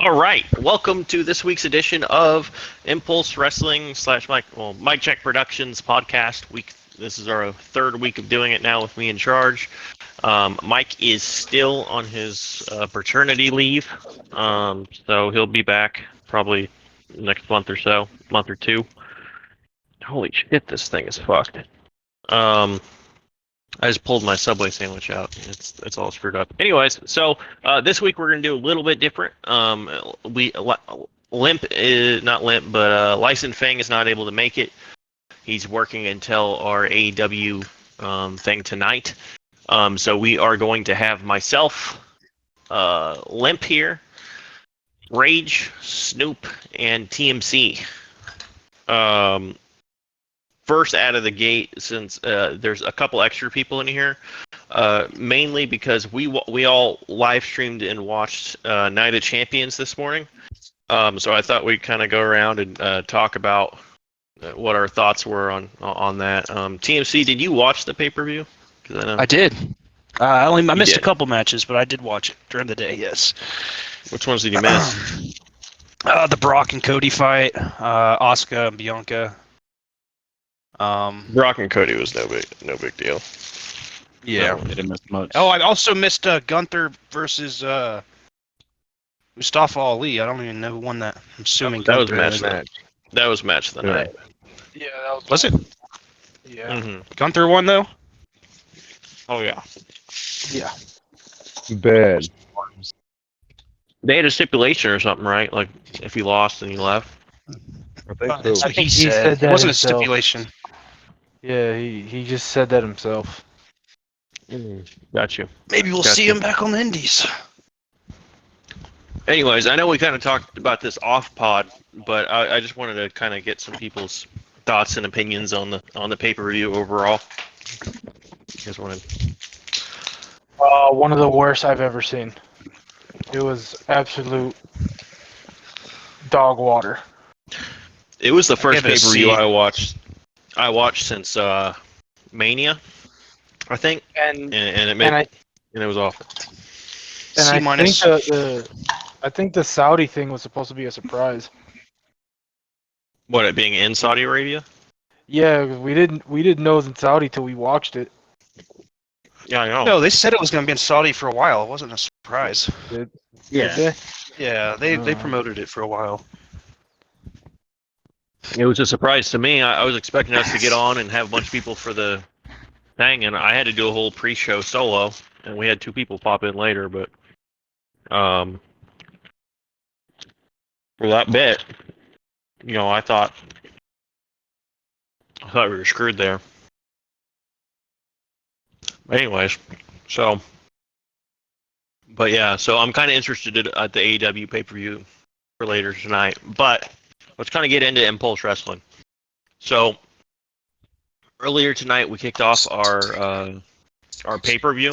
All right, welcome to this week's edition of Impulse Wrestling slash MykeCheck'd Productions podcast. This is our third week of doing it now with me in charge. Myke is still on his paternity leave, so he'll be back probably next month or so, month or two. Holy shit, this thing is fucked. I just pulled my Subway sandwich out. It's all screwed up. Anyways, so this week we're gonna do a little bit different. Limp is not Limp, but Lyson Fang is not able to make it. He's working until our AEW thing tonight. So we are going to have myself, Limp here, Rage, Snoop, and TMC. First out of the gate, since there's a couple extra people in here, mainly because we all live streamed and watched Night of Champions this morning. So I thought we'd kind of go around and talk about what our thoughts were on that. TMC, did you watch the pay-per-view? I did. I missed did. a couple matches, but I did watch it during the day. Yes. Which ones did you miss? The Brock and Cody fight, Asuka and Bianca. Brock and Cody was no big deal. Yeah. I didn't miss much. Oh, I also missed Gunther versus Mustafa Ali. I don't even know who won that. I'm assuming that was Gunther. match. That was match of the night. Yeah, that Was it? Yeah. Mm-hmm. Gunther won though. Oh yeah. Yeah. Bad. They had a stipulation or something, right? Like if you lost and you left. I think That's so. what think he he said. said It that wasn't himself. a stipulation. Yeah, he just said that himself. Got you. Maybe we'll Gotcha. see him back on the Indies. Anyways, I know we kind of talked about this off pod, but I just wanted to kind of get some people's thoughts and opinions on the pay-per-view overall. You guys wanted? One of the worst I've ever seen. It was absolute dog water. It was the first give it a pay-per-view C. I watched since Mania, I think, And and and it was awful. and C I minus. think the Saudi thing was supposed to be a surprise. What, it being in Saudi Arabia? Yeah, 'cause we didn't know it was in Saudi till we watched it. Yeah, I know. No, they said it was going to be in Saudi for a while. It wasn't a surprise. Did Yeah. they? Yeah, they promoted it for a while. It was a surprise to me. I was expecting us to get on and have a bunch of people for the thing, and I had to do a whole pre-show solo, and we had 2 people pop in later, but for that bit, I thought we were screwed there. Anyways, so I'm kind of interested at the AEW pay-per-view for later tonight, but let's kind of get into Impulse Wrestling. So earlier tonight we kicked off our pay-per-view,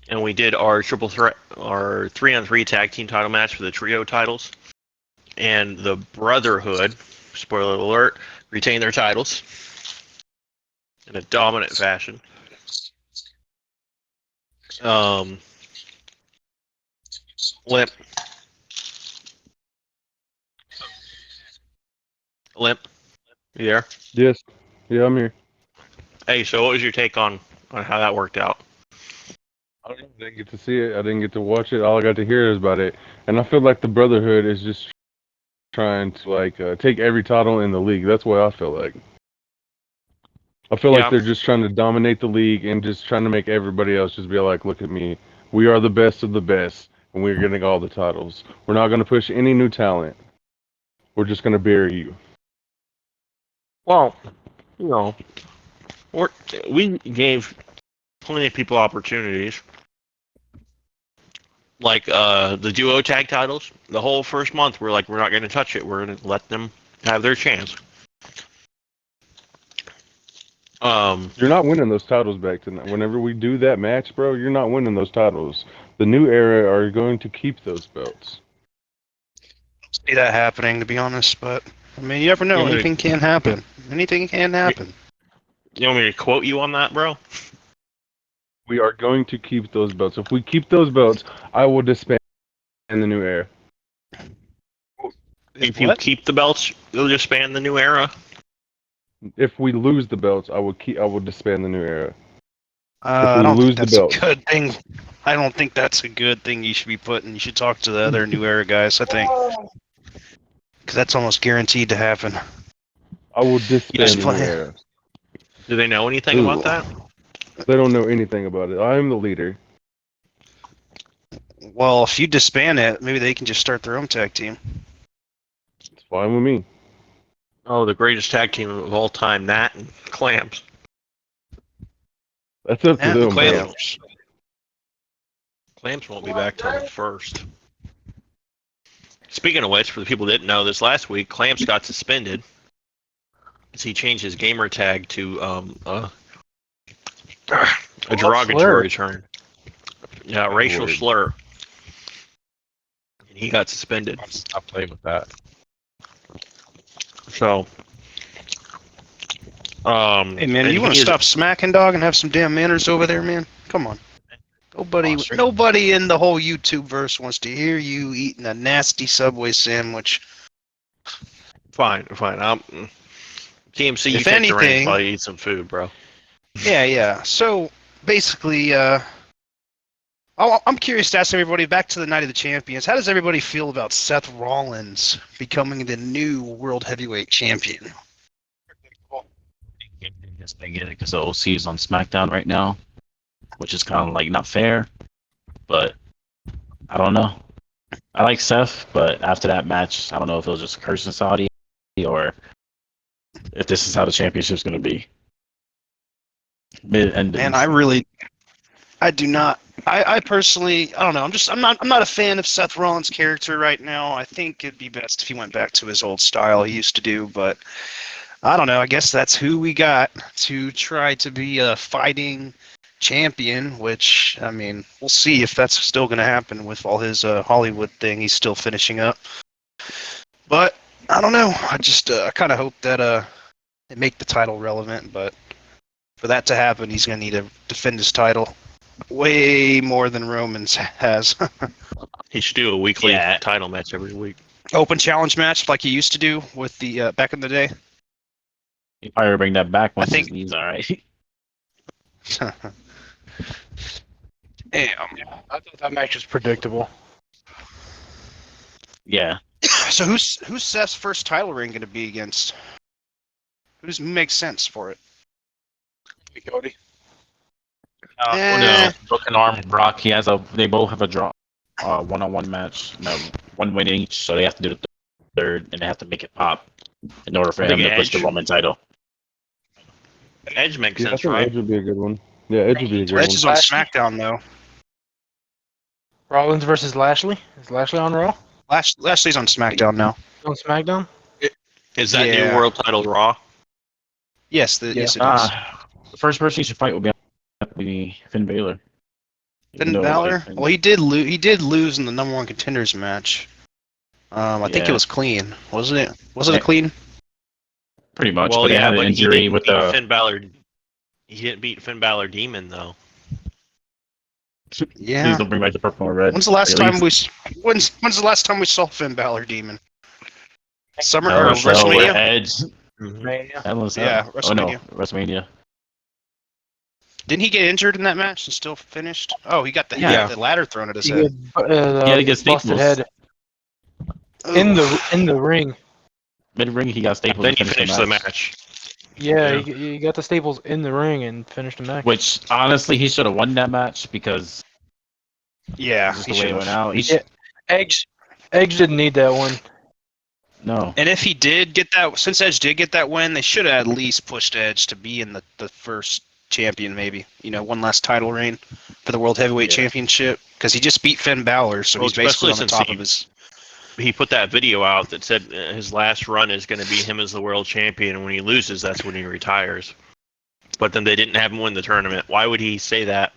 and we did our triple threat, our 3-on-3 tag team title match for the trio titles, and the Brotherhood, spoiler alert, retained their titles in a dominant fashion. Limp. You there? Yes. Yeah, I'm here. Hey, so what was your take on how that worked out? I don't know. I didn't get to see it. I didn't get to watch it. All I got to hear is about it. And I feel like the Brotherhood is just trying to take every title in the league. That's what I feel like. I feel like they're just trying to dominate the league and just trying to make everybody else just be like, look at me. We are the best of the best, and we're getting all the titles. We're not going to push any new talent. We're just going to bury you. Well, we gave plenty of people opportunities. Like the duo tag titles, the whole first month, we're like, we're not going to touch it. We're going to let them have their chance. You're not winning those titles back tonight. Whenever we do that match, bro, you're not winning those titles. The new era are going to keep those belts. See that happening, to be honest, but I mean, you never know. Yeah, Anything can happen. Anything can happen. You want me to quote you on that, bro? We are going to keep those belts. If we keep those belts, I will disband the new era. If you keep the belts, you'll disband the new era. If we lose the belts, I would disband the new era. I we don't lose think the that's belts. a good thing. I don't think that's a good thing you should be putting. You should talk to the other New Era guys, I think. Because that's almost guaranteed to happen. I will disband just the new play- era. Do they know anything Ooh. about that? They don't know anything about it. I am the leader. Well, if you disband it, maybe they can just start their own tag team. It's fine with me. Oh, the greatest tag team of all time, Nat and Clamps. That's up to And them, bro. Clamps. Clamps won't be back till the 1st. Speaking of which, for the people that didn't know, this last week, Clamps got suspended because he changed his gamer tag to a derogatory term. Yeah, racial Word. slur. And he got suspended. I'll play with that. So, Hey man, and you want he to is- stop smacking, dog, and have some damn manners over there, man? Come on. Nobody in the whole YouTube verse wants to hear you eating a nasty Subway sandwich. Fine. TMC, you If take the reins anything- while you eat some food, bro. Yeah. So basically, I'm curious to ask everybody back to the Night of the Champions. How does everybody feel about Seth Rollins becoming the new World Heavyweight Champion? I guess they get it because the OC is on SmackDown right now, which is kind of like not fair. But I don't know. I like Seth, but after that match, I don't know if it was just a curse in Saudi or if this is how the championship's going to be. Mid-ending. Man, I do not. I personally, I don't know. I'm not a fan of Seth Rollins' character right now. I think it'd be best if he went back to his old style he used to do. But I don't know. I guess that's who we got to try to be a fighting champion. Which, I mean, we'll see if that's still going to happen with all his Hollywood thing he's still finishing up. But I don't know. I just I kind of hope that it make the title relevant. But for that to happen, he's going to need to defend his title way more than Roman's has. He should do a weekly Yeah. title match every week. Open challenge match like he used to do with the back in the day. You probably bring that back once I think- his knees all right. Damn. I thought that match was predictable. Yeah. So who's Seth's first title reign going to be against? Who makes sense for it? Cody. Eh. No, broken arm Brock. They both have a draw, one-on-one match. No, one win each, so they have to do the third, and they have to make it pop in order for I him think to push the Edge. Roman title. Edge makes Yeah, I sense, think right? Edge would be a good one. Yeah, Edge would be a good Edge one. is on Lashley? SmackDown though. Rollins versus Lashley. Is Lashley on Raw? Lashley's on SmackDown now. On SmackDown? Is that Yeah. new world title Raw? Yes, Yeah. yes it is. The first person he should fight will be Finn Balor. Finn No, Balor. like, Well, he did lose. He did lose in the number one contenders match. I think it Yeah. was clean, wasn't it? Was it Yeah. clean? pretty much, Well, but he yeah, had an but injury he didn't with beat the. Finn Balor. He didn't beat Finn Balor Demon though. Please Yeah. don't bring back the purple and red. When's the last At time least. when's the last time we saw Finn Balor Demon? Summer Hell or in a Cell with WrestleMania? Edge. Mania. Hell in a Cell. Yeah, Oh no, WrestleMania. WrestleMania. Didn't he get injured in that match and still finished? Oh, he got the Yeah. the ladder thrown at his He head. Yeah, he gets busted staples. head in the ring. Mid ring, he got staples. Then to he finish finished the match. Yeah, Yeah. He got the staples in the ring and finished the match. Which honestly, he should have won that match because Yeah, just he the way it should went have. out. He Yeah. Edge didn't need that one. No. And if he did get that, since Edge did get that win, they should have at least pushed Edge to be in the first champion, maybe. One last title reign for the World Heavyweight Yeah. Championship. Because he just beat Finn Balor, so Well, he's basically on especially the since top of his. He put that video out that said his last run is going to be him as the world champion, and when he loses, that's when he retires. But then they didn't have him win the tournament. Why would he say that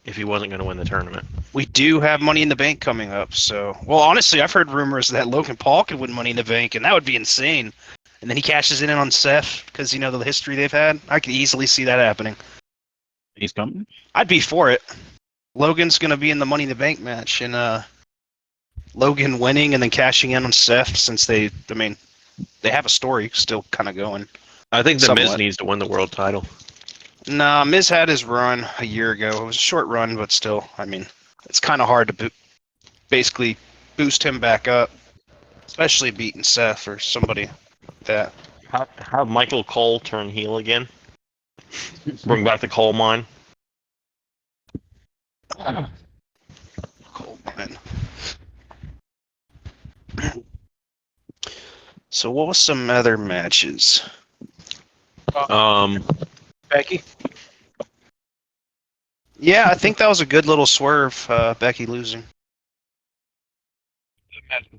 if he wasn't going to win the tournament? We do have Money in the Bank coming up, so. Well, honestly, I've heard rumors that Logan Paul could win Money in the Bank, and that would be insane. And then he cashes in on Seth, because, the history they've had. I could easily see that happening. He's coming. I'd be for it. Logan's going to be in the Money in the Bank match, and Logan winning and then cashing in on Seth since they have a story still kind of going. I think the Miz Somewhat. needs to win the world title. Nah, Miz had his run a year ago. It was a short run, but still, it's kind of hard to basically boost him back up, especially beating Seth or somebody like that. Have Michael Cole turn heel again. Bring back the coal mine. Cool, man. So what was some other matches? Becky. Yeah, I think that was a good little swerve, Becky losing.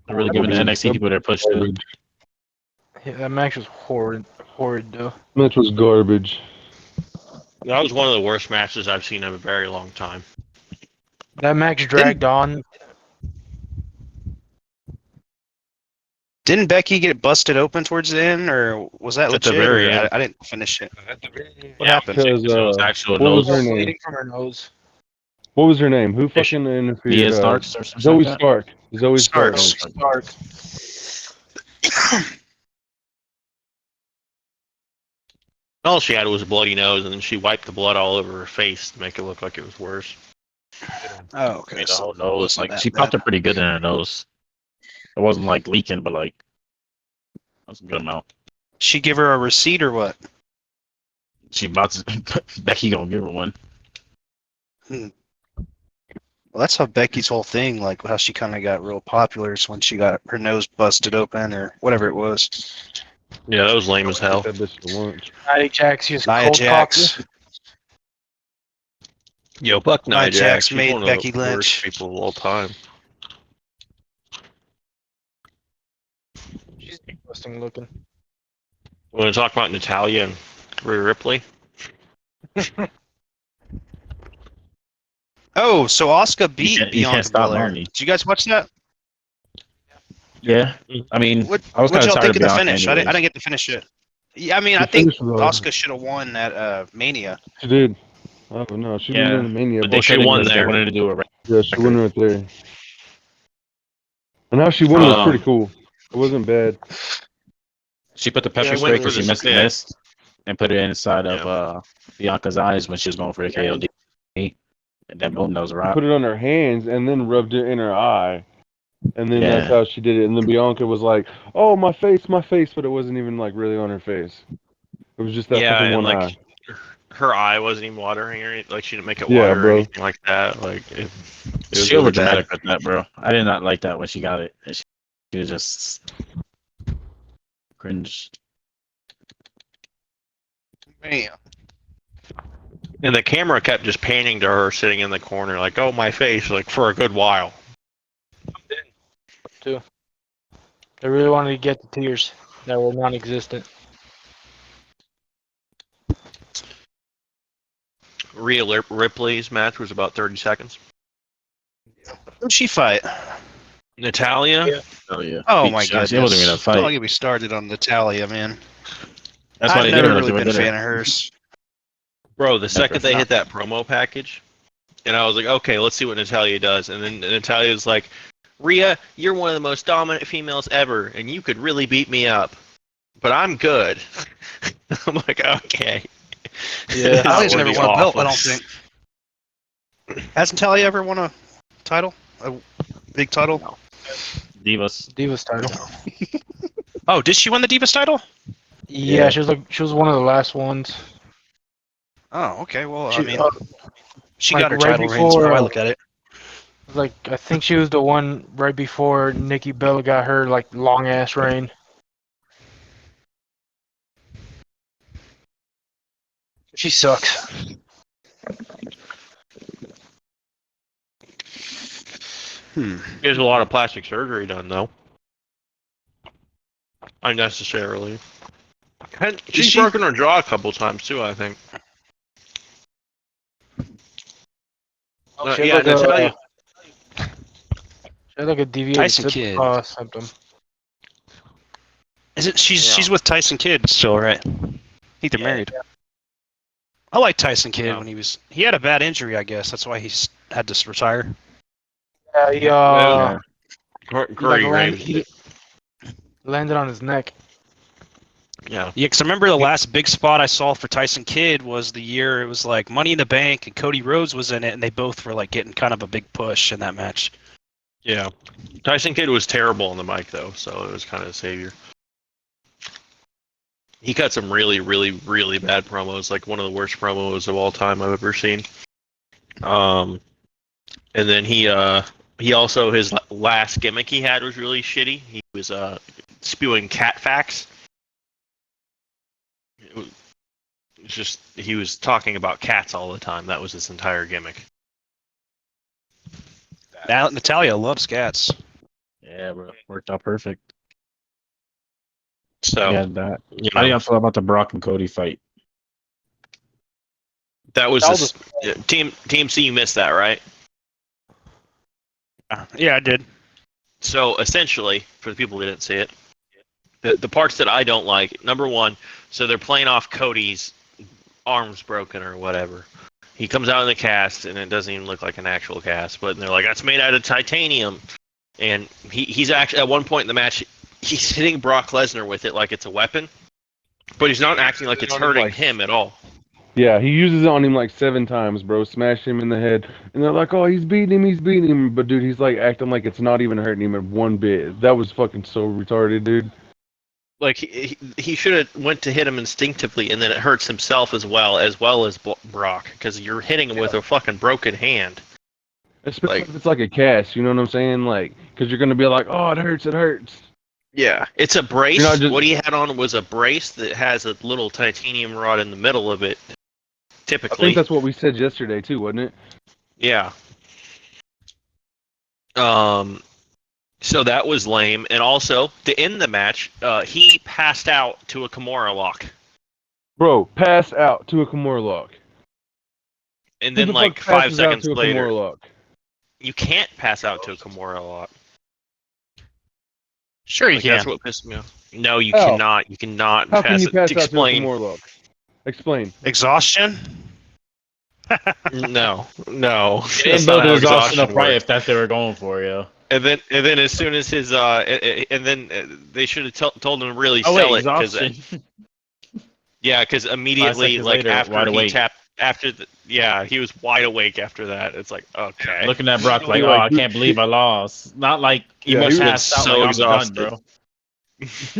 They're really giving the NXT people their push. Too. Garbage. Yeah, that match was horrid though. Match was garbage. That was one of the worst matches I've seen in a very long time. That match dragged on. Didn't Becky get busted open towards the end, or was that At the legit? very or end. I didn't finish it. What Yeah. happened? Because So it was actual what was nose. her name? Bleeding from her nose. What was her name? Who fucking interfered? Nia Starks or something Zoe like that? Stark. Zoe Stark. Starks. Stark. All she had was a bloody nose, and then she wiped the blood all over her face to make it look like it was worse. Oh, okay. Made the So whole nose. Like that she popped it pretty good in her nose. It wasn't like leaking, but like that was a good amount. she give her a receipt or what? She about to Becky gonna give her one. Well, that's how Becky's whole thing, like how she kind of got real popular, is when she got her nose busted open or whatever it was. Yeah, that was lame as hell. That bitch for lunch. Nia Jax just Nia cold Jax. cocked Yo, fuck Nia Nia Jax Jax. She's made one of Becky the Lynch. worst people of all time. She's disgusting looking. Want to talk about Natalya and Rhea Ripley? Oh, so Asuka beat You can't Bianca stop Belair. Marnie. Did you guys watch that? Yeah, I mean, What I was What kind of y'all tired think of of the Bianca finish? I anyways. didn't get to finish it. Yeah, I The think finish was Asuka should have won at Mania. She did. Oh no, she didn't Yeah, win the Mania. But they but she said won because they there. wanted to do a yeah, she won right there. And how she won was pretty cool. It wasn't bad. She put the pepper She spray went for because she the missed the stick. mist and put it inside of Bianca's eyes when she was going for the KOD. And then boom, that was a wrap. Put it on her hands and then rubbed it in her eye. And then that's Yeah. how she did it. And then Bianca was like, "Oh, my face," but it wasn't even like really on her face. It was just that Yeah, fucking and one like eye. her eye wasn't even watering or anything. Like she didn't make it Yeah, water or bro. anything like that. Like it was She really over bad. dramatic with that, bro. I did not like that when she got it. And she was just cringe. Man. And the camera kept just panning to her sitting in the corner, like, "Oh, my face," like for a good while. They really wanted to get the tears that were non-existent. Rhea Ripley's match was about 30 seconds. Who'd she fight? Natalya? Yeah. Oh yeah. Oh Beat my shots. goodness! It wasn't even a Don't fight. get me started on Natalya, man. That's why I've they did never her like really they were been a good fan at. of hers. Bro, the second they not. hit that promo package, and I was like, okay, let's see what Natalya does. And then Natalya's like, "Rhea, you're one of the most dominant females ever, and you could really beat me up. But I'm good." I'm like, okay. Yeah. Natalya's That never would be won a belt, awful. I don't think. Hasn't Natalya ever won a title? A big title? No. Divas. Divas title. Oh, did she win the Divas title? Yeah, Yeah. she was one of the last ones. Oh, okay. Well, She, I mean, she like, got her right title reign. That's how I before- look at it. like I think she was the one right before Nikki Bella got her like long ass reign. She sucks. She has a lot of plastic surgery done, though. Unnecessarily. And she's she- broken her jaw a couple times, too, I think. She Yeah, had like Natalya. she had like a deviated Tyson Kidd. symptom. Is it? She's Yeah. she's with Tyson Kidd still, right? I think they're married. I like Tyson Kidd Yeah. when he had a bad injury, I guess. That's why he's had to retire. Yeah, he, Yeah. Corey Graves did. Landed on his neck. Yeah. Yeah, because I remember the last big spot I saw for Tyson Kidd was the year it was like Money in the Bank and Cody Rhodes was in it, and they both were like getting kind of a big push in that match. Yeah. Tyson Kidd was terrible on the mic, though, so it was kind of a savior. He cut some really, really, really bad promos, like one of the worst promos of all time I've ever seen. And then he also, his last gimmick he had was really shitty. He was spewing cat facts. It was just, he was talking about cats all the time. That was his entire gimmick. Natalia loves cats. Yeah, bro. Worked out perfect. So, Yeah, that. you How do know, you feel about the Brock and Cody fight? that was That this, Team C, you missed that, right? Yeah, I did. So essentially, for the people who didn't see it, the parts that I don't like, number one, so they're playing off Cody's arms broken or whatever. He comes out in the cast and it doesn't even look like an actual cast, but they're like, that's made out of titanium. And he's actually, at one point in the match, he's hitting Brock Lesnar with it like it's a weapon, but he's not acting like it's hurting him at all. Yeah, he uses it on him like 7 times, bro. Smash him in the head, and they're like, "Oh, he's beating him." But dude, he's like acting like it's not even hurting him one bit. That was fucking so retarded, dude. Like he should have went to hit him instinctively, and then it hurts himself as well as Brock, because you're hitting him with a fucking broken hand. Especially Like- if it's like a cast, you know what I'm saying? Like, because you're gonna be like, "Oh, it hurts." Yeah, it's a brace. You're not just- What he had on was a brace that has a little titanium rod in the middle of it. I Typically, think that's what we said yesterday too, wasn't it? yeah. So that was lame, and also to end the match, he passed out to a Kimura lock, Bro, pass out to a Kimura lock. and Who then the like fuck 5 passes out seconds to a later, Kimura lock? you can't pass out to a Kimura lock. Sure you Like, can. that's what pissed me off. No, you How? cannot. You cannot How pass can you it. pass out to a Explain. Kimura lock? Explain. Exhaustion? No. They That's didn't not build how his exhaustion exhaustion up right works. if that's what they were going for, yo. And then as soon as his and then they should have told him to really Oh, sell wait, it, exhaustion. because immediately seconds like later, after wide he awake. tapped he was wide awake after that. It's like, okay. Looking at Brock like, He oh, like, I can't believe I lost. Not like He he must must have been passed out so like I'm exhausted. done,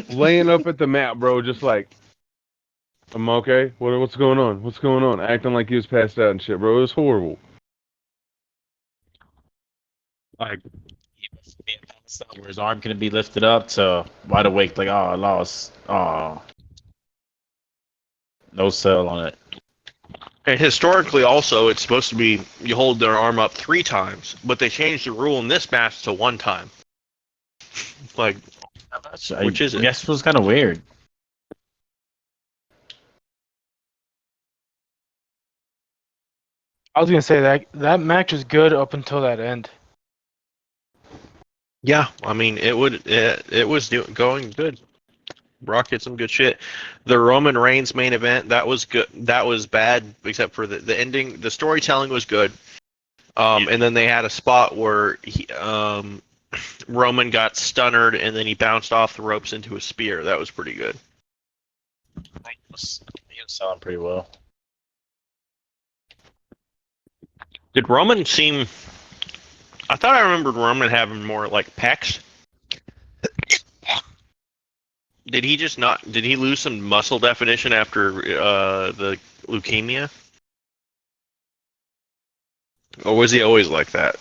bro. Laying up at the mat, bro, just like, I'm okay. What's going on? What's going on? Acting like he was passed out and shit, bro. It was horrible. Like he must be in kind of stuff where his arm couldn't be lifted up to wide awake, like, oh, I lost. Oh, no sell on it. And historically, also, it's supposed to be you hold their arm up 3 times, but they changed the rule in this match to 1 time. Like, which is it? Yes, it was kind of weird. I was gonna say that match was good up until that end. Yeah, I mean, it was going good. Brock did some good shit. The Roman Reigns main event, that was good. That was bad, except for the ending. The storytelling was good. And then they had a spot where Roman got stunnered, and then he bounced off the ropes into a spear. That was pretty good. He was selling pretty well. Did Roman seem? I thought I remembered Roman having more like pecs. Did he just not? Did he lose some muscle definition after the leukemia? Or was he always like that?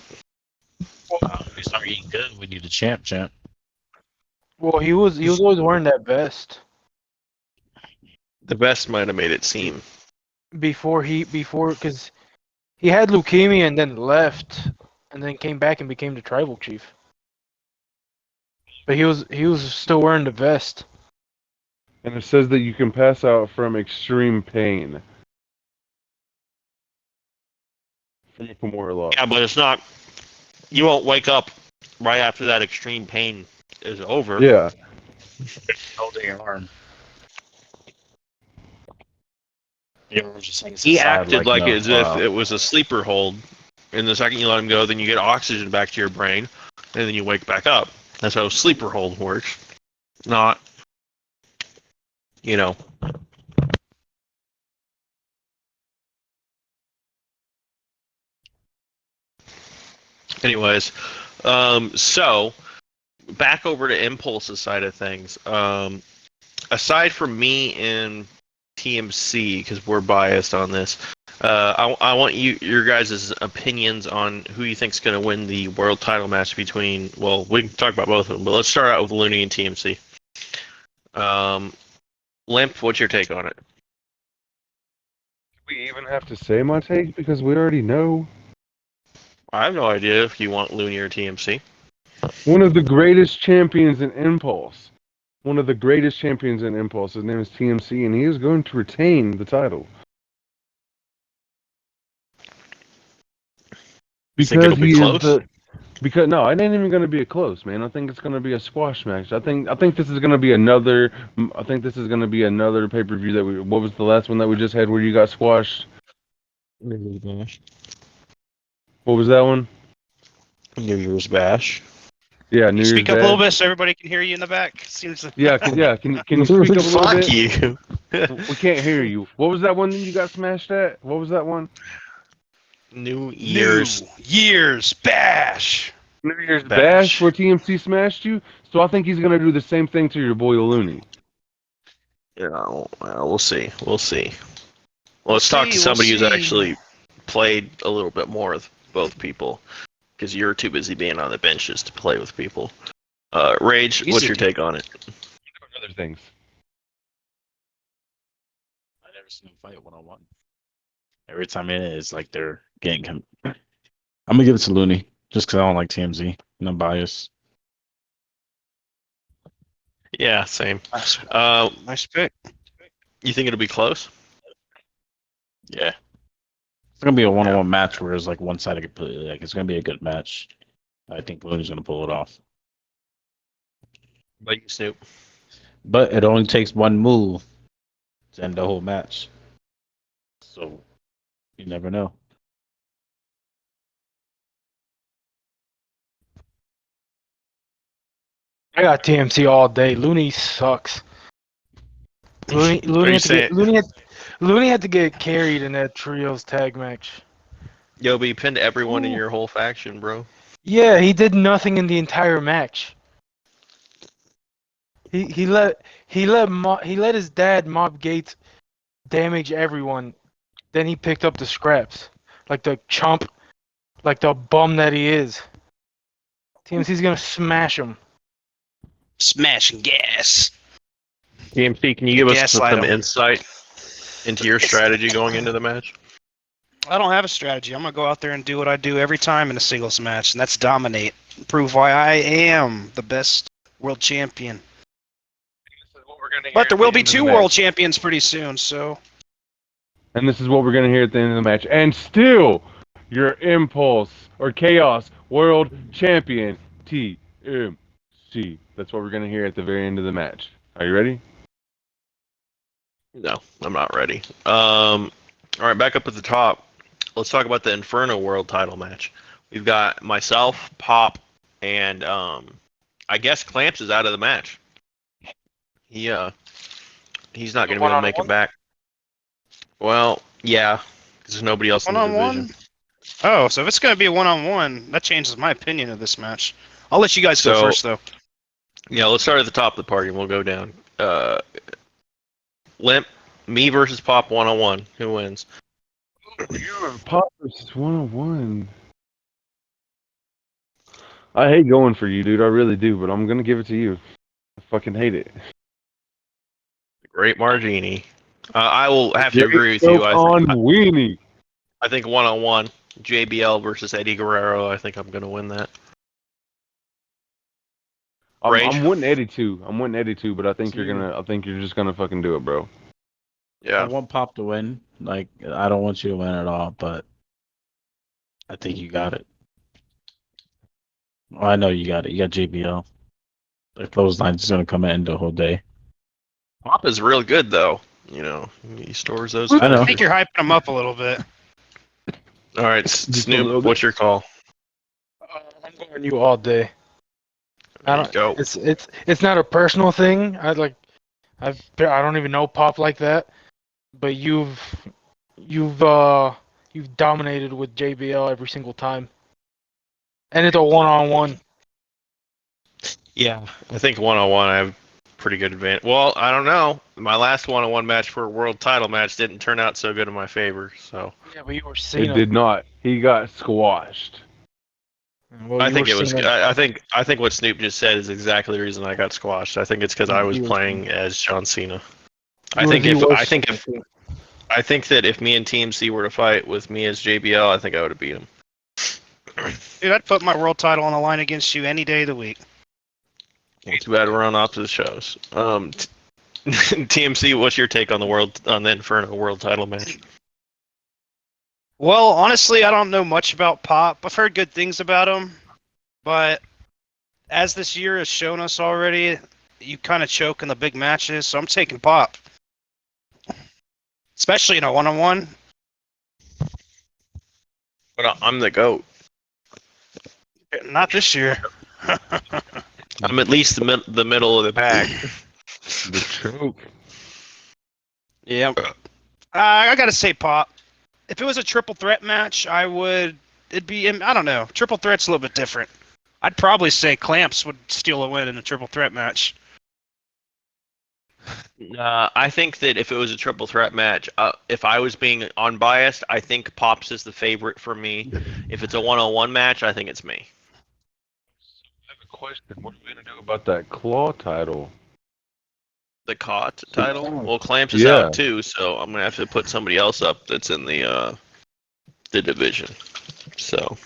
He's not eating good when you're the champ. Well, he was always wearing that vest The vest might have made it seem. before because he had leukemia and then left and then came back and became the tribal chief. But he was still wearing the vest. And it says that you can pass out from extreme pain. From a Kimura lock. Yeah, but it's not. You won't wake up right after that extreme pain is over. Yeah. Holding your arm. He acted like as if it was a sleeper hold, and the second you let him go, then you get oxygen back to your brain, and then you wake back up. That's how sleeper hold works. Not, you know. Anyways, so back over to Impulse's side of things. Aside from me and TMC, because we're biased on this, I want your guys' opinions on who you think's going to win the world title match between. Well, we can talk about both of them, but let's start out with Looney and TMC. Limp, what's your take on it? Do we even have to say my take because we already know? I have no idea if you want Looney or TMC. One of the greatest champions in Impulse. One of the greatest champions in Impulse. His name is TMC, and he is going to retain the title. Think it'll be close? Because no, it ain't even going to be a close, man. I think it's going to be a squash match. I think this is going to be another. I think this is going to be another pay-per-view that we. What was the last one that we just had where you got squashed? New Year's Bash. What was that one? New Year's Bash. Yeah, Can New you Year's speak up a Bash. little bit so everybody can hear you in the back? Seems like... Yeah, can you speak up a little Fuck bit? you. We can't hear you. What was that one that you got smashed at? What was that one? New Year's. New Year's Bash. New Year's Bash where TMC smashed you. So I think he's gonna do the same thing to your boy Looney. Yeah, well, we'll see. We'll see. Well, let's talk to We'll somebody who's see. actually played a little bit more with both people, because you're too busy being on the benches to play with people. Rage, what's your take on it? Other things. I never seen him fight 1-on-1. Every time it is like they're getting him. I'm gonna give it to Looney just because I don't like TMZ and I'm biased. Yeah, same. Nice pick. You think it'll be close? Yeah, it's gonna be a 1-on-1 match where it's like one sided completely. Like it's gonna be a good match. I think Looney's gonna pull it off. Like you, Snoop. But it only takes one move to end the whole match. So you never know. I got TMC all day. Looney sucks. Looney had to get carried in that trios tag match. Yo, but you pinned everyone in your whole faction, bro. Yeah, he did nothing in the entire match. He let his dad Mob Gates damage everyone. Then he picked up the scraps like the chump, like the bum that he is. TMC's gonna smash him. Smash and gas. TMC, can you give us Gaslight some 'em. insight into your strategy going into the match? I don't have a strategy. I'm going to go out there and do what I do every time in a singles match, and that's dominate. Prove why I am the best world champion. But there will be 2 world champions pretty soon, so... And this is what we're gonna hear at the end of the match. And still, your Impulse or Chaos World Champion TMC. That's what we're gonna hear at the very end of the match. Are you ready? No, I'm not ready. All right, back up at the top. Let's talk about the Inferno World Title match. We've got myself, Pop, and I guess Clamps is out of the match. He's not going to be able to make it back. Well, yeah, because there's nobody else in the division. Oh, so if it's going to be a 1-on-1, that changes my opinion of this match. I'll let you guys go first, though. Yeah, let's start at the top of the party and we'll go down. Limp, me versus Pop 1-on-1. Who wins? Pop versus 1-on-1. I hate going for you, dude. I really do, but I'm gonna give it to you. I fucking hate it. Great Margini. I will have to agree with you. I think 1-on-1, JBL versus Eddie Guerrero. I think I'm gonna win that. I'm winning Eddie too. But I think you're just gonna fucking do it, bro. Yeah. I want Pop to win. Like I don't want you to win at all, but I think you got it. Well, I know you got it. You got JBL. Like those lines is gonna come in the whole day. Pop is real good though. You know, he stores those. I know. I think you're hyping him up a little bit. All right, Snoop, what's your call? I'm going you all day. I There you don't. go. It's not a personal thing. I don't even know Pop like that. But you've dominated with JBL every single time, and it's a one-on-one. Yeah, I think one-on-one I have pretty good advantage. Well, I don't know. My last one-on-one match for a world title match didn't turn out so good in my favor. So Yeah, but you were It Cena. did not. He got squashed. Well, I you were think it was. Cena. I think what Snoop just said is exactly the reason I got squashed. I think it's because I was You were playing as John Cena. You were the worst. I think that if me and TMC were to fight with me as JBL, I think I would have beat him. Dude, I'd put my world title on the line against you any day of the week. Too bad we're on opposite shows. TMC, what's your take on the Inferno world title match? Well, honestly, I don't know much about Pop. I've heard good things about him, but as this year has shown us already, you kind of choke in the big matches, so I'm taking Pop. Especially in a one-on-one. But I'm the GOAT. Not this year. I'm at least the middle of the pack. The choke. Yeah. I gotta say Pop. If it was a triple threat match, it'd be, I don't know. Triple threat's a little bit different. I'd probably say Clamps would steal a win in a triple threat match. I think that if it was a triple threat match, if I was being unbiased, I think Pops is the favorite for me. If it's a one-on-one match, I think it's me. I have a question. What are we gonna do about that claw title? The COT title. Well, Clamps is Yeah. out too, so I'm gonna have to put somebody else up that's in the division. So.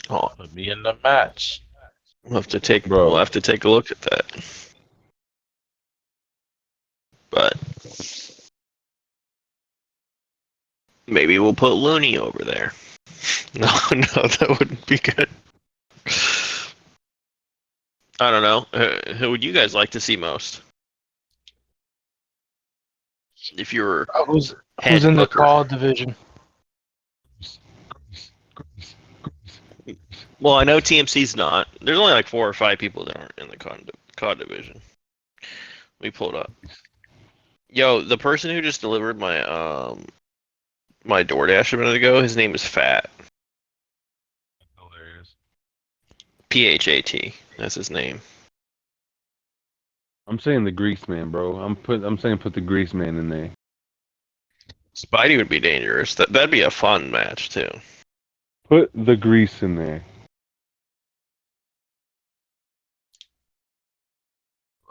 Put me in the match. We'll have to take Bro. We'll have to take a look at that. But maybe we'll put Looney over there. No, that wouldn't be good. I don't know. Who would you guys like to see most? If you were Who's head in the booker. call division? Well, I know TMC's not. There's only like 4 or 5 people that aren't in the COD division. Let me pull it up. Yo, the person who just delivered my my DoorDash a minute ago, his name is Fat. Hilarious. PHAT. That's his name. I'm saying the grease man, bro. I'm saying put the grease man in there. Spidey would be dangerous. That'd be a fun match too. Put the grease in there.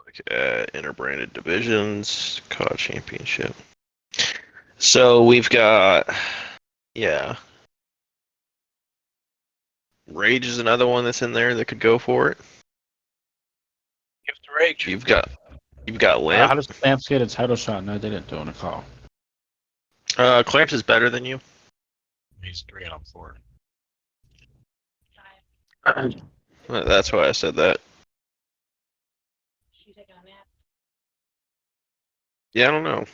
Like interbranded divisions, COD Championship. So we've got, yeah. Rage is another one that's in there that could go for it. Give the Rage. You've got How Lamp. does Clamps get a title shot? No, they didn't do it on a call. Clamps is better than you. He's 3 on 4. That's why I said that. Yeah, I don't know.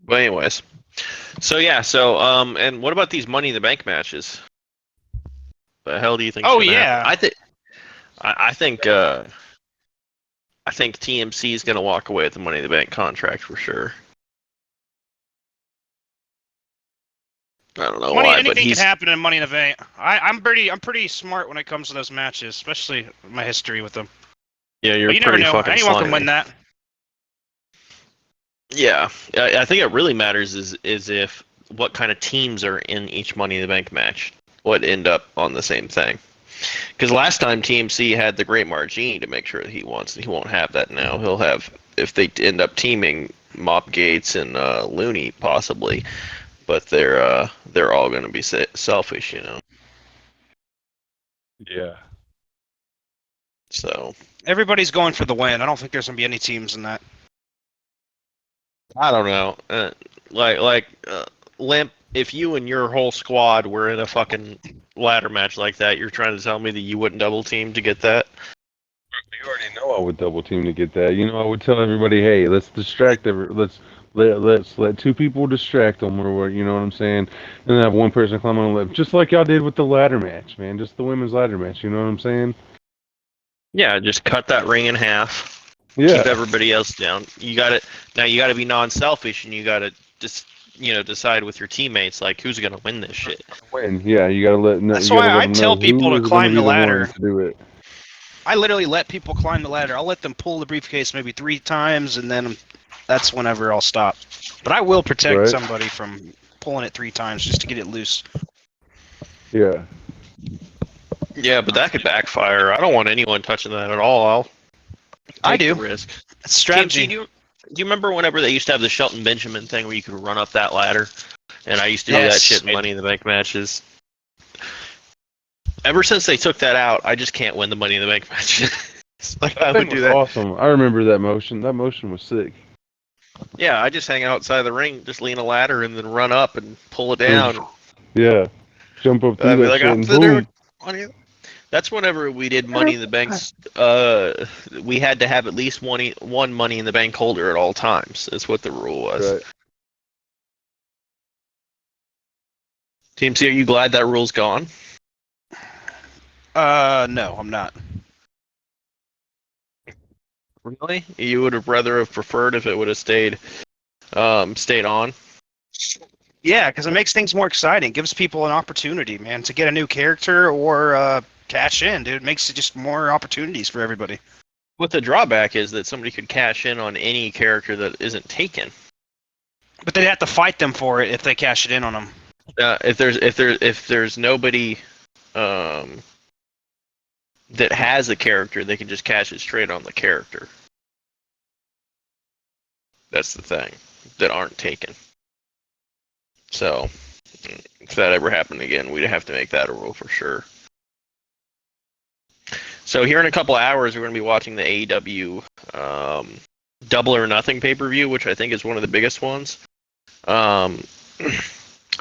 But anyways, and what about these Money in the Bank matches? The hell do you think? Oh, yeah. I think TMC is gonna walk away with the Money in the Bank contract for sure. I don't know why, but Anything can happen in Money in the Bank. I'm pretty smart when it comes to those matches, especially my history with them. yeah, you're But you never pretty know. fucking Anyone can slimy. win that. Yeah, I think it really matters is if what kind of teams are in each Money in the Bank match would end up on the same thing. Because last time TMC had the Great Margini to make sure that he won't have that now. He'll have, if they end up teaming, Mop Gates and Looney possibly, but they're all going to be selfish, you know. Yeah. So Everybody's going for the win. I don't think there's gonna be any teams in that. I don't know, Limp. If you and your whole squad were in a fucking ladder match like that, you're trying to tell me that you wouldn't double team to get that? You already know I would double team to get that. You know, I would tell everybody, hey, let's distract let's Let's let two people distract them, or what, you know what I'm saying? And then have one person climb on the lip, just like y'all did with the ladder match, man. Just the women's ladder match. You know what I'm saying? Yeah, just cut that ring in half. Yeah. Keep everybody else down. You got to now. You got to be non-selfish, and you got to just decide with your teammates like who's gonna win this shit. Win. Yeah, you gotta let. That's you gotta why let I them tell know people who to is gonna climb be the the ladder. one to do it. I literally let people climb the ladder. I'll let them pull the briefcase maybe 3 times, and then that's whenever I'll stop. But I will protect Right. somebody from pulling it 3 times just to get it loose. Yeah. Yeah, but that could backfire. I don't want anyone touching that at all. I'll I take do. the risk. It's strategy. TMC, do you remember whenever they used to have the Shelton Benjamin thing where you could run up that ladder? And I used to do that Yes. shit in Money in the Bank matches. Ever since they took that out, I just can't win the Money in the Bank match. It's like I That would thing do was that. awesome. I remember that motion. That motion was sick. Yeah, I just hang outside the ring, just lean a ladder, and then run up and pull it down. Yeah. Jump up through I'd be that like, shit I'm and there with boom. money. That's whenever we did Money in the Banks. We had to have at least one Money in the Bank holder at all times. That's what the rule was. Right. Team C, are you glad that rule's gone? No, I'm not. Really? You would have rather have preferred if it would have stayed on. Yeah, because it makes things more exciting. Gives people an opportunity, man, to get a new character or cash in, dude. It makes it just more opportunities for everybody. What the drawback is that somebody could cash in on any character that isn't taken. But they'd have to fight them for it if they cash it in on them. If there's nobody that has a character, they can just cash it straight on the character. That's the thing that aren't taken. So if that ever happened again, we'd have to make that a rule for sure. So here in a couple of hours, we're going to be watching the AEW Double or Nothing pay-per-view, which I think is one of the biggest ones. I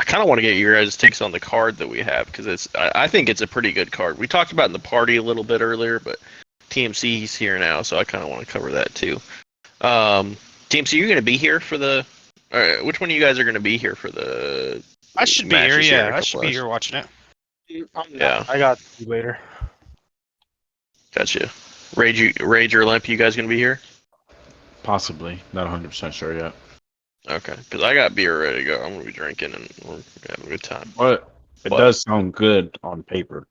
kind of want to get your guys' takes on the card that we have because I think it's a pretty good card. We talked about it in the party a little bit earlier, but TMC's here now, so I kind of want to cover that too. TMC, you're going to be here for the? Which one of you guys are going to be here for the? I should be here, matches yeah. in a I should couple be hours? here watching it. Yeah. I got you later. Gotcha. Rage or Limp, you guys going to be here? Possibly. Not 100% sure yet. Okay, because I got beer ready to go. I'm going to be drinking and we're having a good time. But it What? does sound good on paper.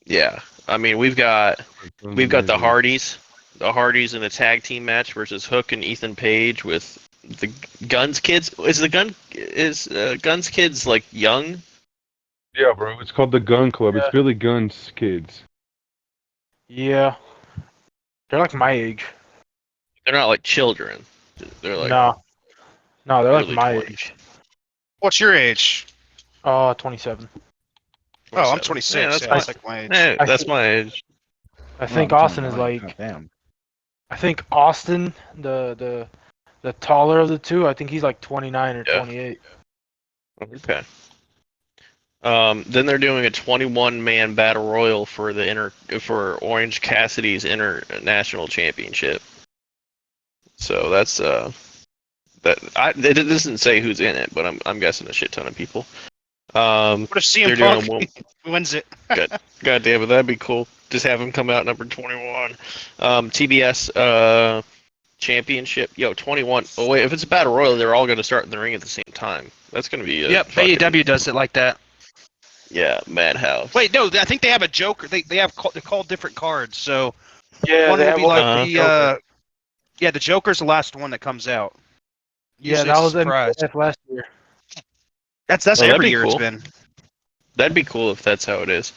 Yeah, I mean we've got the Hardys in a tag team match versus Hook and Ethan Page with the Guns Kids. Is Guns Kids like young? Yeah, bro. It's called the Gun Club. Yeah. It's Billy Gunn's kids. Yeah. They're like my age. They're not like children. They're like No, they're like early my 20s. age. What's your age? 27. Oh, I'm 27. 26. Yeah, that's Yeah, my, that's like my age. that's my age. I think Oh, I'm Austin is 29. like. Damn. I think Austin, the taller of the two, I think he's like 29 or Yeah. 28. Okay. Then they're doing a 21-man battle royal for for Orange Cassidy's international championship. So that's it doesn't say who's in it, but I'm guessing a shit ton of people. What if They're CM doing Punk wins it? God damn it, that'd be cool. Just have him come out number 21. TBS championship. 21. Oh wait, if it's a battle royal, they're all going to start in the ring at the same time. That's going to be Yep, AEW does it like that. Yeah, Madhouse. Wait, no, I think they have a Joker. They're called different cards. So Yeah, one they will have be like Uh-huh. the yeah, the Joker's the last one that comes out. Yeah, Usually that it's a was surprise. MJF last year. That's Oh, that'd every be year cool. it's been. That'd be cool if that's how it is.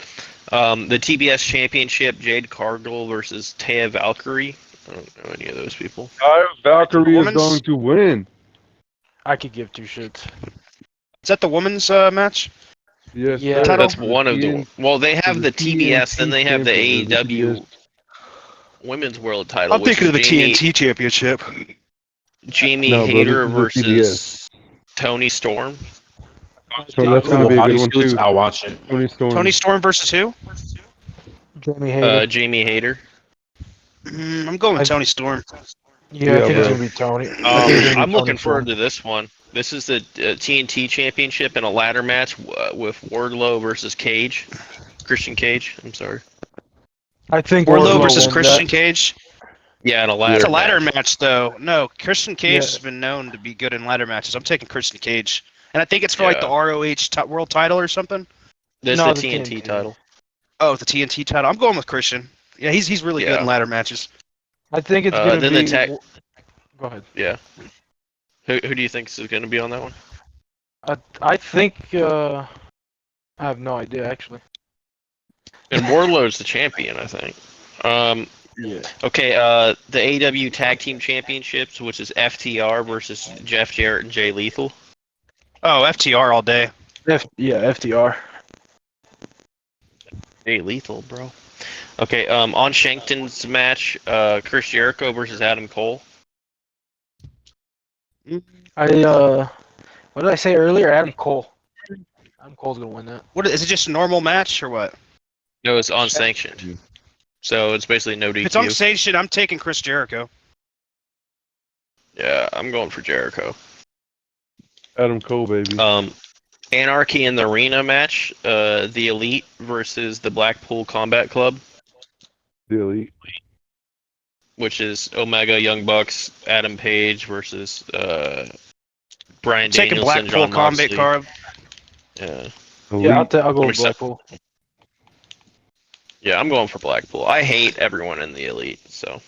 The TBS championship, Jade Cargill versus Taya Valkyrie. I don't know any of those people. Valkyrie is Women's- going to win. I could give two shits. Is that the women's match? Yes, Yeah. sir. That's For the one of the. TN Well, they have for the TBS, then they have the champion, or the AEW TBS. Women's World Title. I'm which thinking of the is Jamie, TNT Championship. Jamie No, bro, Hayter this is versus Tony Storm. So that's going to be a good one Bodysuits, too. I'll watch it. Tony Storm. Tony Storm versus who? Jamie Hayter. Jamie Hayter. I'm going with I- Tony Storm. Yeah, I think it's bro. gonna be Tony. I think it's gonna be I'm Tony looking forward Storm. to this one. This is the TNT Championship in a ladder match with Wardlow versus Cage. Christian Cage. I'm sorry. I think Wardlow Wardlow versus wins Christian that. Cage. Yeah, in a It's ladder a ladder match. match, though. No, Christian Cage Yeah. has been known to be good in ladder matches. I'm taking Christian Cage, and I think it's for like the Yeah. ROH world title or something. This is No, the the TNT TNT. title. Oh, the TNT title. I'm going with Christian. Yeah, he's really good in Yeah. ladder matches. I think it's gonna Then the be. tag. Go ahead. Yeah. Who do you think is going to be on that one? I think. I have no idea actually. And Wardlow's the champion, I think. Yeah. Okay, the AEW Tag Team Championships, which is FTR versus Jeff Jarrett and Jay Lethal. Oh, FTR all day. FTR. Jay Lethal, bro. Okay, on Shankton's match, Chris Jericho versus Adam Cole. What did I say earlier? Adam Cole. Adam Cole's gonna win that. What is it? Just a normal match or what? No, it's unsanctioned. So it's basically no If it's DQ. unsanctioned, I'm taking Chris Jericho. Yeah, I'm going for Jericho. Adam Cole, baby. Anarchy in the Arena match, the Elite versus the Blackpool Combat Club, The Elite. which is Omega, Young Bucks, Adam Page versus Brian Taking Danielson, Blackpool John Combat Moxley. card. Yeah. Yeah, Elite. I'll go I'm with Blackpool. Yeah, I'm going for Blackpool. I hate everyone in the Elite, so.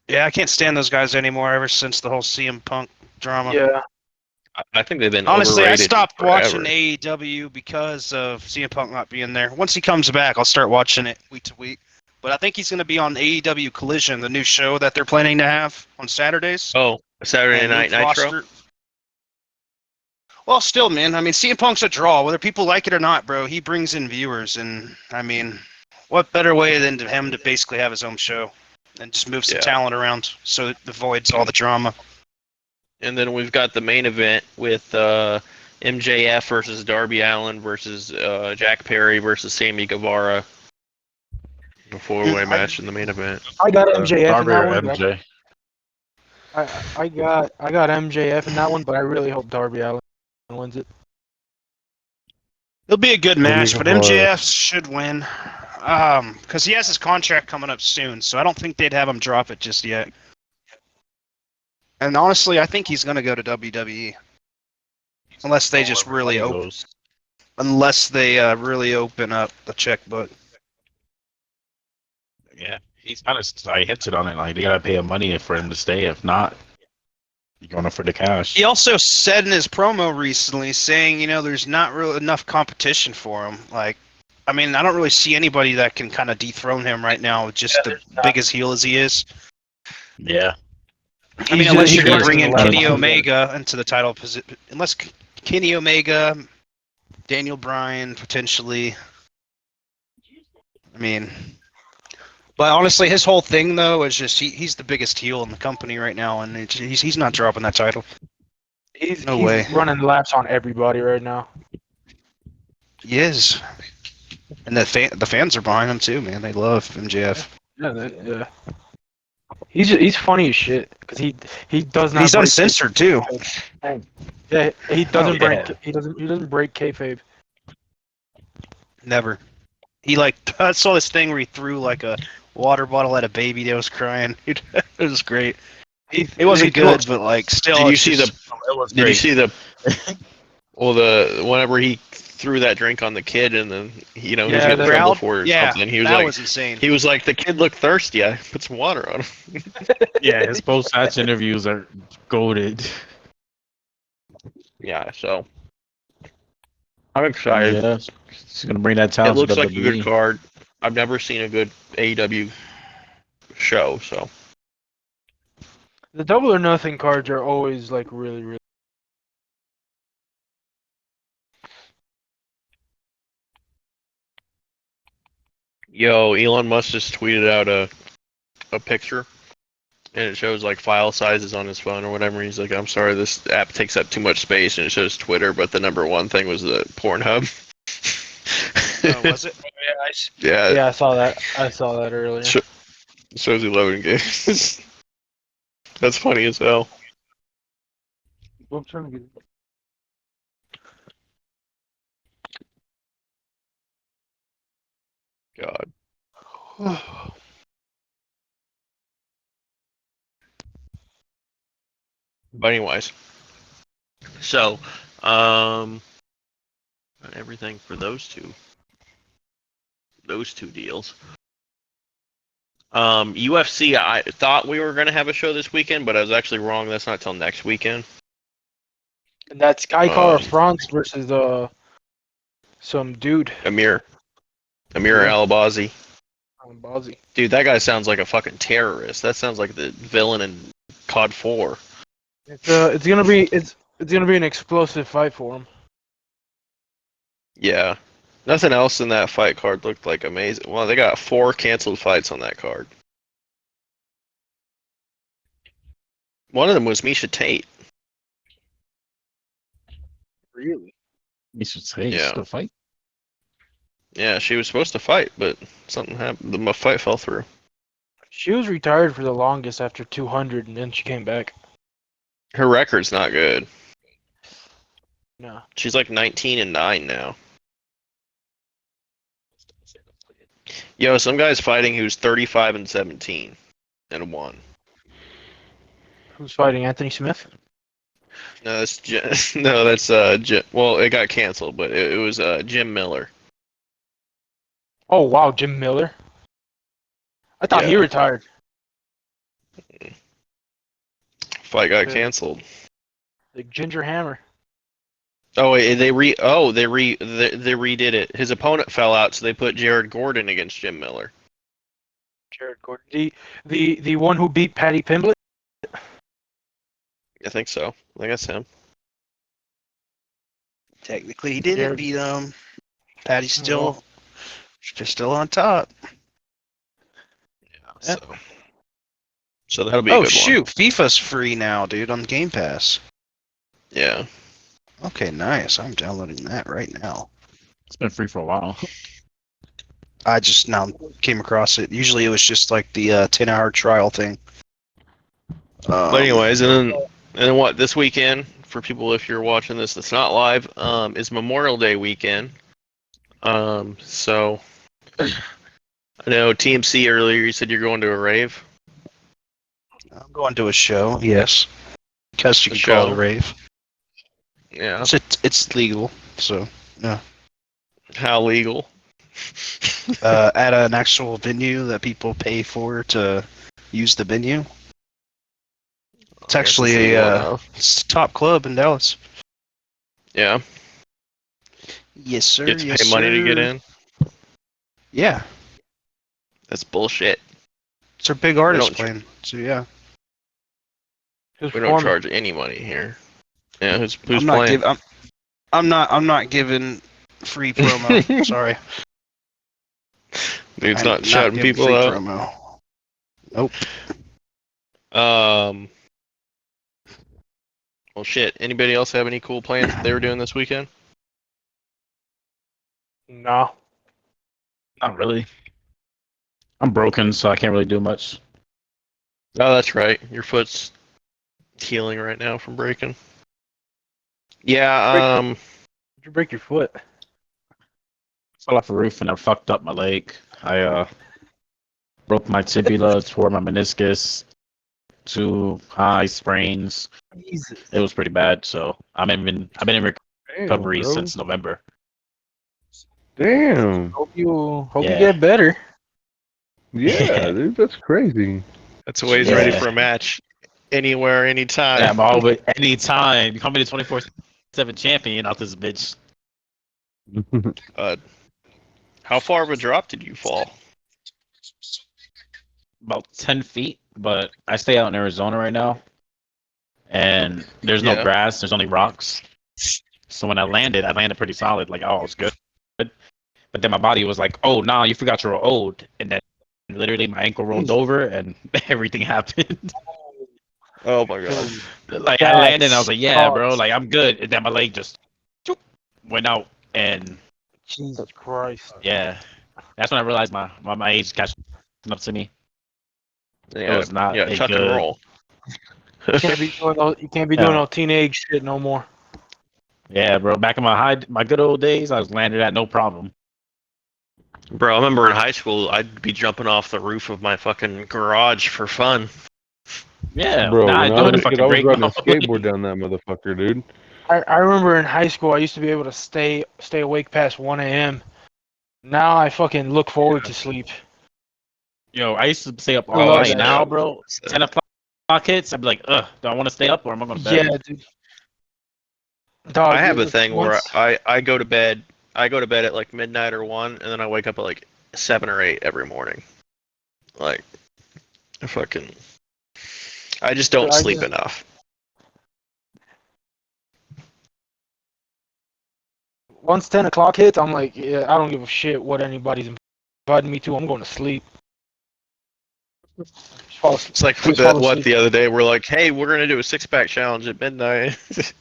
Yeah, I can't stand those guys anymore ever since the whole CM Punk drama. Yeah. I think they've been Honestly, I overrated stopped forever. watching AEW because of CM Punk not being there. Once he comes back, I'll start watching it week to week. But I think he's going to be on AEW Collision, the new show that they're planning to have on Saturdays. Oh, Saturday And Night Luke Nitro? Foster- Well, still, man. I mean, CM Punk's a draw. Whether people like it or not, bro, he brings in viewers. And, I mean, what better way than to him to basically have his own show and just move some Yeah. talent around so it avoids all the drama. And then we've got the main event with MJF versus Darby Allin versus Jack Perry versus Sammy Guevara. A four-way match in the main event. I got MJF in Darby that or one. but MJ. I got MJF in that one, but I really hope Darby Allin wins it. It'll be a good match, but Guevara. MJF should win. Because he has his contract coming up soon, so I don't think they'd have him drop it just yet. And honestly, I think he's going to go to WWE. Unless they just really open up the checkbook. Yeah, he's kind of hinted on it. Like they gotta pay him money for him to stay. If not, you're going for the cash. He also said in his promo recently, saying, there's not really enough competition for him. Like, I mean, I don't really see anybody that can kind of dethrone him right now, just the big as heel as he is. Yeah. I mean, He's unless just- you're going to he's bring in just- Kenny Omega into the title position. Unless Kenny Omega, Daniel Bryan, potentially. I mean, but honestly, his whole thing, though, is just he's the biggest heel in the company right now, and he's not dropping that title. He's No way. running laps on everybody right now. He is. And the fans are behind him, too, man. They love MJF. Yeah. He's funny as shit because he does not. He's break uncensored, too. kayfabe. Yeah, he doesn't Oh, yeah. break. He doesn't break kayfabe. Never. I saw this thing where he threw like a water bottle at a baby that was crying. It was great. It wasn't good, but like still. Did you it's see just- Did you see the? Well, whenever he threw that drink on the kid, and then he was Yeah, getting the trouble crowd? for it or Yeah, something. He was that like, was insane. he was like, the kid looked thirsty. I put some water on him. Yeah, his post-match interviews are goated. Yeah, so I'm excited. Yeah, he's gonna bring that It talent. looks to like a good WWE. card. I've never seen a good AEW show, so The Double or Nothing cards are always like really. yo, Elon Musk just tweeted out a picture, and it shows like file sizes on his phone or whatever. He's like, "I'm sorry, this app takes up too much space," and it shows Twitter, but the number one thing was the Pornhub. Was it? Yeah, Yeah, I saw that. I saw that earlier. Sh- shows 11 games. That's funny as hell. I'm trying to get. God. But anyways, so everything for those two deals. UFC, I thought we were gonna have a show this weekend, but I was actually wrong. That's not till next weekend. And that's Guy Um, France versus some dude. Amir Yeah. Al-Bazi. Ballsy. Dude, that guy sounds like a fucking terrorist. That sounds like the villain in COD 4. It's gonna be an explosive fight for him. Yeah. Nothing else in that fight card looked like amazing. Well, they got 4 canceled fights on that card. One of them was Misha Tate. Really? You should say Yeah. still fight. Yeah, she was supposed to fight, but something happened. The fight fell through. She was retired for the longest after 200, and then she came back. Her record's not good. No. She's like 19-9 now. Yo, some guy's fighting who's 35-17 and won. Who's fighting Anthony Smith? No, that's well, it got canceled, but it was Jim Miller. Oh wow, Jim Miller. I thought he Yeah. retired. Fight got Okay. canceled. Like Ginger Hammer. Oh wait, they redid it. His opponent fell out, so they put Jared Gordon against Jim Miller. Jared Gordon. The one who beat Patty Pimblett. I think so. I think that's him. Technically, he didn't Jared- beat him. Patty's still on top. Yeah. So that'll be a Oh good shoot, FIFA's free now, dude, on Game Pass. one. Yeah. Okay, nice. I'm downloading that right now. It's been free for a while. I just now came across it. Usually it was just like the 10-hour trial thing. But anyways, and then what? This weekend for people, if you're watching this, that's not live, is Memorial Day weekend. So I know TMC earlier. You said you're going to a rave. I'm going to a show, yes. Because you A can call it show? a rave. Yeah. It's legal, so yeah. How legal? At an actual venue that people pay for to use the venue. It's I guess actually legal enough. it's a top club in Dallas. Yeah. Yes, sir. You have to yes, pay money to get sir. in. Yeah, That's bullshit. it's our big artist don't- playing. So yeah, Who's We don't performing? charge any money here. Yeah, who's I'm not playing? I'm not giving free promo. Sorry, Dude's I'm not shouting giving people free out. promo. Nope. Well, shit. Anybody else have any cool plans that they were doing this weekend? No. Not really. I'm broken, so I can't really do much. Oh, that's right. Your foot's healing right now from breaking. Yeah. Did you break your foot? Fell off a roof and I fucked up my leg. I broke my tibia, tore my meniscus, 2 high sprains. Jesus. It was pretty bad. So I've been in recovery Damn, bro. since November. Damn. Hope you Yeah. get better. Yeah, dude, that's crazy. That's always Yeah. ready for a match. Anywhere, anytime. Yeah, I'm always anytime. You call me the 24/7 champion out this bitch. How far of a drop did you fall? About 10 feet, but I stay out in Arizona right now, and there's no Yeah. grass. There's only rocks. So when I landed pretty solid. Like, oh, it was good. But then my body was like, oh, nah, you forgot you're old. And then literally my ankle rolled over and everything happened. Oh my god. Like, I landed and I was like, yeah, Sucks. bro, like, I'm good. And then my leg just went out. And Jesus Christ. yeah, that's when I realized my age catching up to me. Yeah, was not yeah, a tuck and good- roll. You can't be doing no teenage shit no more. Yeah, bro. Back in my good old days, I was landed at no problem. Bro, I remember in high school, I'd be jumping off the roof of my fucking garage for fun. Yeah, Bro, now I when I do it in was a kid, fucking I was break riding a mode. skateboard down that motherfucker, dude. I remember in high school I used to be able to stay awake past 1 a.m. Now I fucking look forward to sleep. Yo, I used to stay up I all love night. that Now, shit. bro, 10 o'clock hits. I'd be like, ugh, do I want to stay up or am I going to bed? Yeah, dude. Dog, I have a thing where once I go to bed. I go to bed at like midnight or 1, and then I wake up at like 7 or 8 every morning. Like, fucking. I just don't I sleep just enough. once 10 o'clock hits, I'm like, yeah, I don't give a shit what anybody's inviting me to. I'm going to sleep. Just fall asleep. It's like Just fall what asleep. the other day we're like, hey, we're gonna do a 6-pack challenge at midnight. Shit,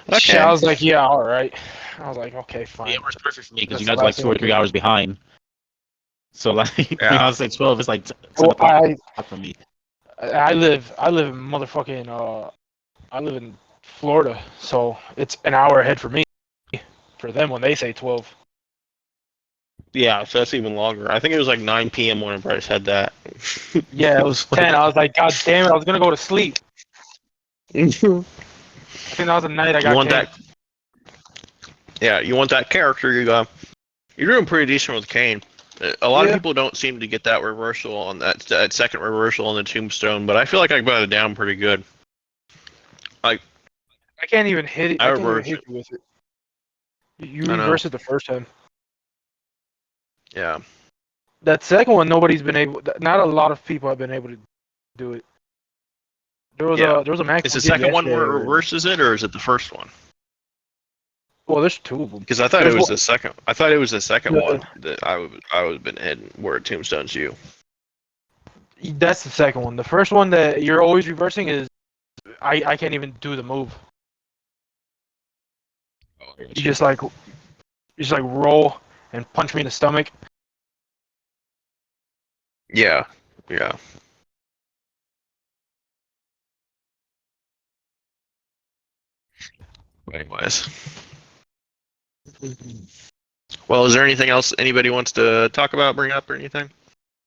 I Okay. was like, yeah, all right. I was like, okay, fine. It works perfect for me because That's you the guys are like last thing 2 or I 3 do. hours behind. So like when Yeah. I say 12, it's like 10 Well, o'clock for me. I live in motherfucking I live in Florida, so it's an hour ahead for me. For them when they say 12. Yeah, so that's even longer. I think it was like 9 p.m. when Bryce had that. Yeah, it was 10. I was like, God damn it, I was gonna go to sleep. You I think that was the night I got want Kane. that? Yeah, you want that character. You're doing pretty decent with Kane. A lot of Yeah. people don't seem to get that reversal on that second reversal on the tombstone, but I feel like I got it down pretty good. I can't even hit it. I I can't even reverse hit it. you with it. You I know. reverse it the first time. Yeah. That second one, nobody's been able. Not a lot of people have been able to do it. Yeah. There was a max Is who the did second one where it yesterday. reverses it, or is it the first one? Well, there's two of them. Because I thought There's it was one. the second. I thought it was the second Yeah. one that I was been hitting where it tombstones you. That's the second one. The first one that you're always reversing is I can't even do the move. You just like roll and punch me in the stomach. Yeah. Yeah. Anyways. Well, is there anything else anybody wants to talk about, bring up, or anything?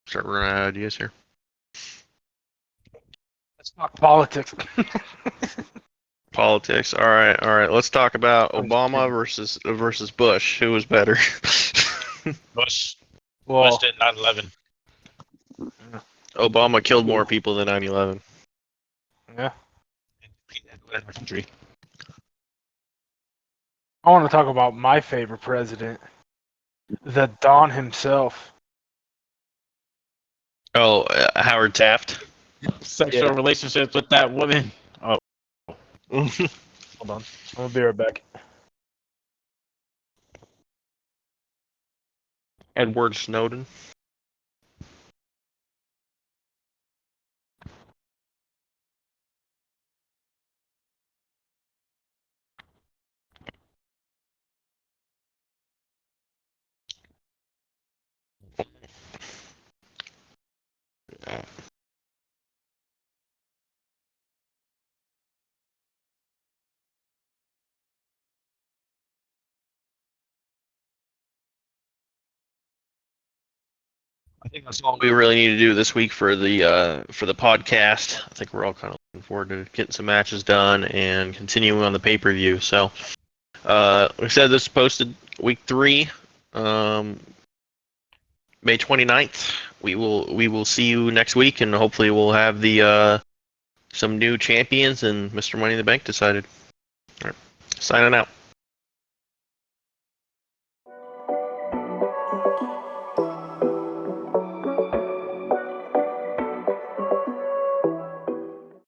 Start running out of ideas here. Let's talk politics. Politics. All right, all right. Let's talk about I'm just Obama kidding. versus Bush. Who was better? Bush Well, did 9/11. Obama killed more people than 9/11. yeah. In our country. I want to talk about my favorite president, the Don himself. Oh, Howard Taft. Sexual Yeah. relationships with that woman. Oh, Hold on. I'm gonna be right back. Edward Snowden. I think that's all we really need to do this week for the podcast. I think we're all kind of looking forward to getting some matches done and continuing on the pay-per-view. So, like I said, this is posted week 3, May 29th. We will see you next week, and hopefully we'll have the some new champions and Mr. Money in the Bank decided. All right, signing out.